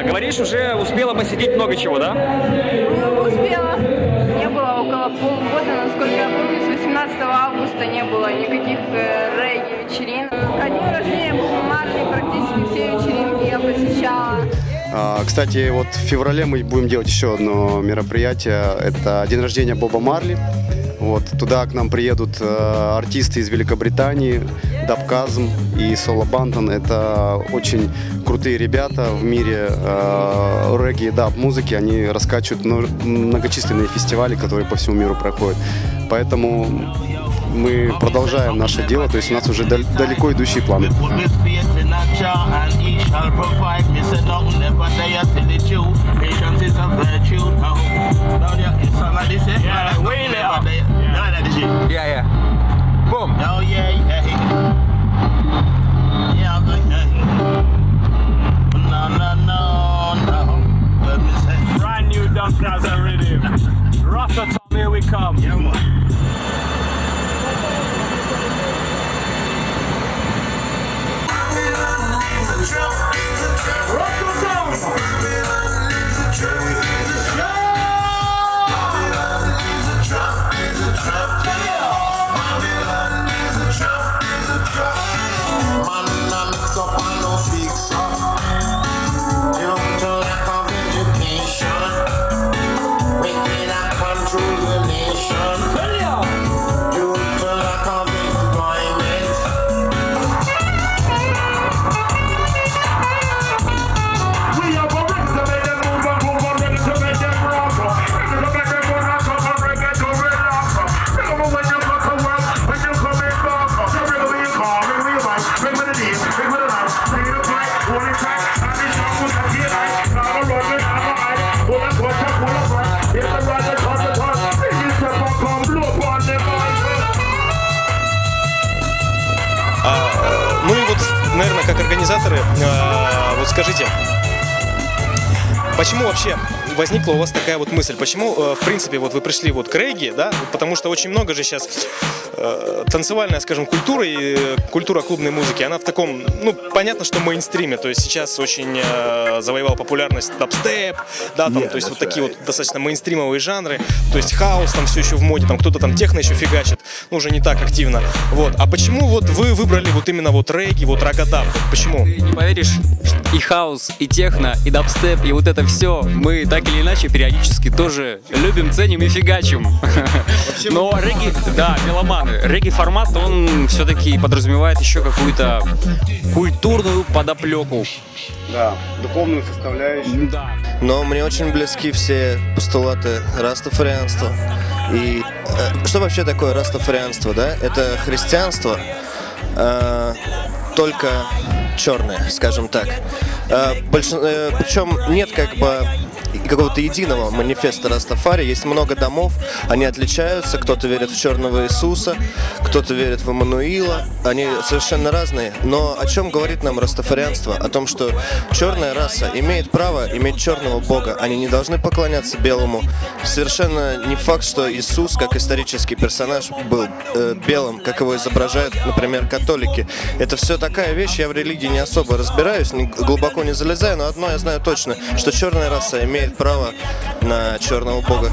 Говоришь, уже успела посетить много чего, да? Ну, успела. Не было около полгода, насколько я помню, с 18 августа не было никаких регги-вечеринок. А день рождения Боба Марли практически все вечеринки я посещала. Кстати, вот в феврале мы будем делать еще одно мероприятие. Это день рождения Боба Марли. Вот, туда к нам приедут артисты из Великобритании, Дабказм и Соло Бантон. Это очень крутые ребята в мире регги и даб-музыки. Они раскачивают многочисленные фестивали, которые по всему миру проходят. Поэтому мы продолжаем наше дело, то есть у нас уже далеко идущие планы. Boom. Brand new Dubcast rhythm. Rasta, here we come. Ну и вот, наверное, как организаторы, вот скажите, почему вообще возникла у вас такая вот мысль? Почему, в принципе, вот вы пришли вот к регги, да? Потому что очень много же сейчас танцевальная, скажем, культура и культура клубной музыки, она в таком, ну, понятно, что мейнстриме, то есть сейчас очень завоевал популярность дабстеп, да, там, то есть вот такие вот достаточно мейнстримовые жанры, то есть хаус там все еще в моде, там кто-то там техно еще фигачит, ну, уже не так активно, вот. А почему вот вы выбрали вот именно вот регги, вот рагадаб, почему? Ты не поверишь, и хаус, и техно, и дабстеп, и вот это все мы так или иначе периодически тоже любим, ценим и фигачим. Но регги, да, меломаны. Регги-формат, он все-таки подразумевает еще какую-то культурную подоплеку. Да, духовную составляющую. Да. Но мне очень близки все постулаты растафарианства. И что вообще такое растафарианство, да? Это христианство, только черное, скажем так. Причем нет как бы какого-то единого манифеста Растафари. Есть много домов, они отличаются. Кто-то верит в черного Иисуса, кто-то верит в Эммануила. Они совершенно разные. Но о чем говорит нам растафарианство? О том, что черная раса имеет право иметь черного бога. Они не должны поклоняться белому. Совершенно не факт, что Иисус, как исторический персонаж, был белым, как его изображают, например, католики. Это все такая вещь. Я в религии не особо разбираюсь, глубоко не залезаю, но одно я знаю точно, что черная раса имеет право на черного бога.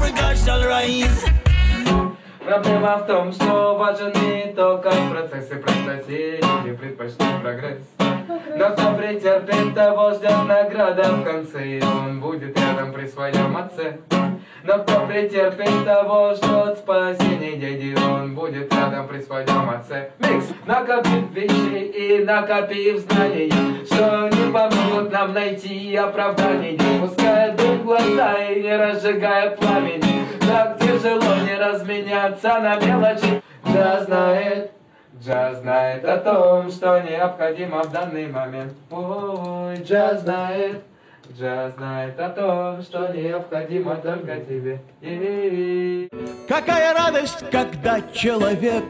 Проблема в том, что важен не только процессы простоте, люди предпочли прогресс. Но кто претерпит, того ждет награда в конце, и он будет рядом при своем отце. Но кто претерпит, того ждет спасение, дяди, он будет рядом при своем отце. Микс! Накопив вещей и накопив знаний, что не помогут нам найти оправданий, не пуская дым в глаза и не разжигая пламень. Так тяжело не разменяться на мелочи. Джаз знает о том, что необходимо в данный момент. Ой, джаз знает о том, что необходимо только тебе. Какая радость, когда человек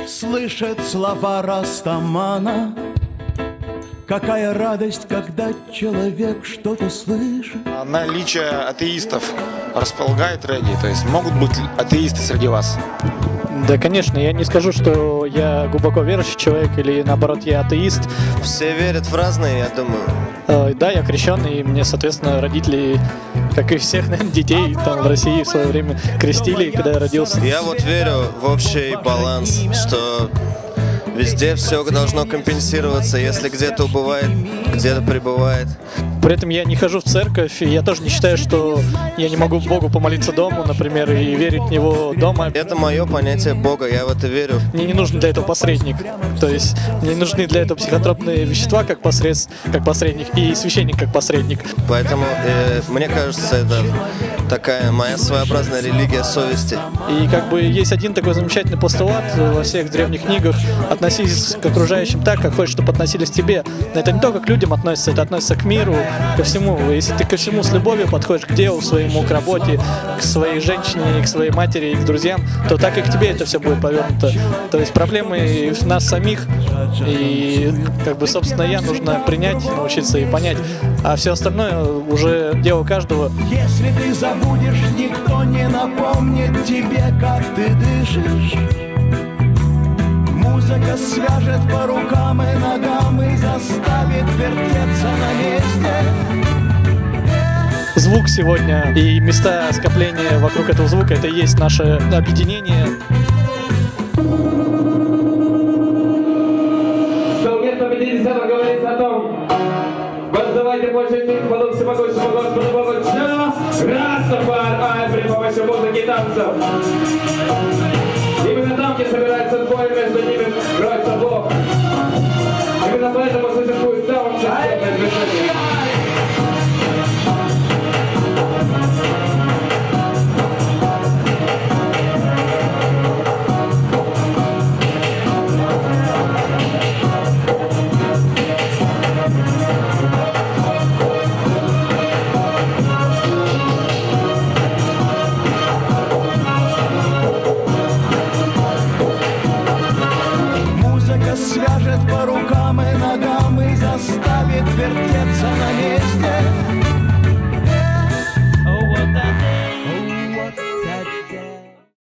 слышит слова Растамана. Какая радость, когда человек что-то слышит. Наличие атеистов располагает регги, то есть могут быть атеисты среди вас? Да, конечно, я не скажу, что я глубоко верующий человек или наоборот я атеист. Все верят в разные, я думаю. Да, я крещеный, и мне, соответственно, родители, как и всех, наверное, детей там в России в свое время крестили, когда я родился. Я вот верю в общий баланс, что везде все должно компенсироваться, если где-то убывает, где-то прибывает. При этом я не хожу в церковь, и я тоже не считаю, что я не могу Богу помолиться дома, например, и верить в Него дома. Это мое понятие Бога, я в это верю. Мне не нужен для этого посредник. То есть мне не нужны для этого психотропные вещества как посредник, и священник как посредник. Поэтому мне кажется, это такая моя своеобразная религия совести. И как бы есть один такой замечательный постулат во всех древних книгах: относись к окружающим так, как хочешь, чтобы относились к тебе. Но это не то, как к людям относятся, это относится к миру, ко всему. Если ты ко всему с любовью подходишь к делу своему, к работе, к своей женщине, к своей матери, к друзьям, то так и к тебе это все будет повернуто. То есть проблемы в нас самих, и как бы, собственно, нужно принять, научиться и понять. А все остальное уже дело каждого. Если ты забудешь, никто не напомнит тебе, как ты дышишь. Музыка свяжет по рукам и ногам и заставит вертеться на месте. Звук сегодня и места скопления вокруг этого звука — это и есть наше объединение. Совместно 50-м говорится о том: воздавайте больше этих хвалу всемогущему Господу Богу Джа Растафари при помощи музыки и танцев. Именно там, где собирается бой, между ними кроется Бог. Именно поэтому существует саунд-система.